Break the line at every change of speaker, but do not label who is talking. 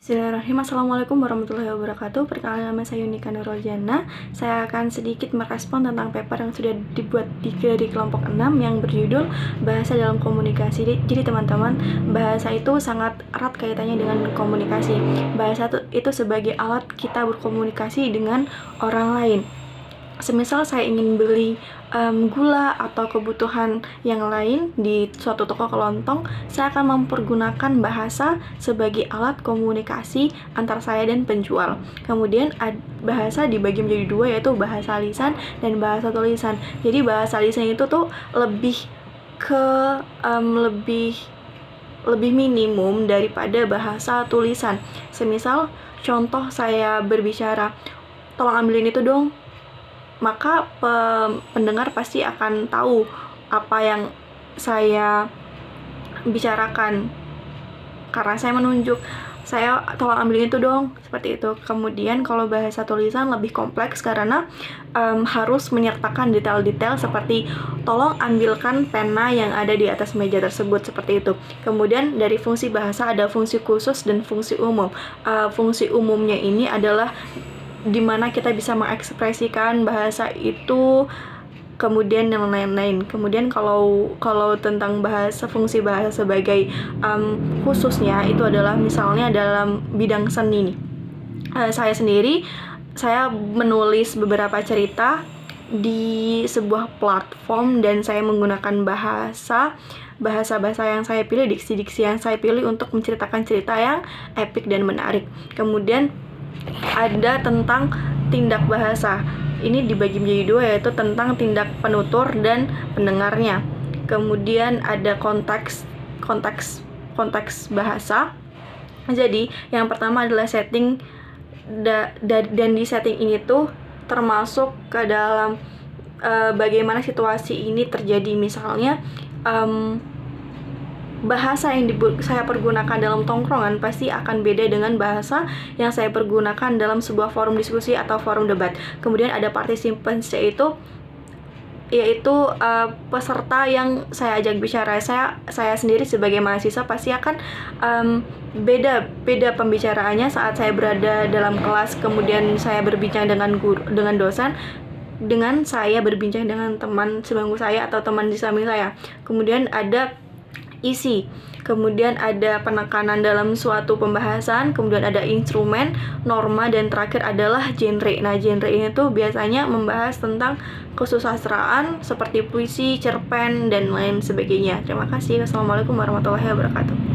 Bismillahirrahmanirrahim. Assalamualaikum warahmatullahi wabarakatuh. Perkenalkan, nama saya Yunika Nurroljana. Saya akan sedikit merespon tentang paper yang sudah dibuat di kelompok 6 yang berjudul Bahasa dalam Komunikasi. Jadi teman-teman, bahasa itu sangat erat kaitannya dengan komunikasi. Bahasa itu sebagai alat kita berkomunikasi dengan orang lain. Semisal saya ingin beli gula atau kebutuhan yang lain di suatu toko kelontong, saya akan mempergunakan bahasa sebagai alat komunikasi antara saya dan penjual. Kemudian bahasa dibagi menjadi dua, yaitu bahasa lisan dan bahasa tulisan. Jadi bahasa lisan itu tuh lebih minimum daripada bahasa tulisan. Semisal contoh saya berbicara, tolong ambilin itu dong, maka pendengar pasti akan tahu apa yang saya bicarakan karena saya menunjuk, saya tolong ambilin itu dong, seperti itu. Kemudian kalau bahasa tulisan lebih kompleks karena harus menyertakan detail-detail seperti tolong ambilkan pena yang ada di atas meja tersebut, seperti itu. Kemudian dari fungsi bahasa ada fungsi khusus dan fungsi umum. Fungsi umumnya ini adalah dimana kita bisa mengekspresikan bahasa itu, kemudian yang lain-lain. Kemudian kalau tentang fungsi bahasa sebagai khususnya itu adalah misalnya dalam bidang seni nih. Saya menulis beberapa cerita di sebuah platform dan saya menggunakan bahasa yang saya pilih, diksi-diksi yang saya pilih untuk menceritakan cerita yang epik dan menarik. Kemudian ada tentang tindak bahasa. Ini dibagi menjadi dua, yaitu tentang tindak penutur dan pendengarnya. Kemudian ada konteks bahasa. Jadi yang pertama adalah setting, dan di setting ini tuh termasuk ke dalam bagaimana situasi ini terjadi. Misalnya bahasa yang saya pergunakan dalam tongkrongan pasti akan beda dengan bahasa yang saya pergunakan dalam sebuah forum diskusi atau forum debat. Kemudian ada participants, yaitu peserta yang saya ajak bicara. Saya sendiri sebagai mahasiswa pasti akan beda pembicaraannya saat saya berada dalam kelas, kemudian saya berbincang dengan dosen, dengan saya berbincang dengan teman sebangku saya atau teman di samping saya. Kemudian ada isi, kemudian ada penekanan dalam suatu pembahasan, kemudian ada instrumen, norma, dan terakhir adalah genre. Nah, genre ini tuh biasanya membahas tentang kesusastraan seperti puisi, cerpen, dan lain sebagainya. Terima kasih. Wassalamualaikum warahmatullahi wabarakatuh.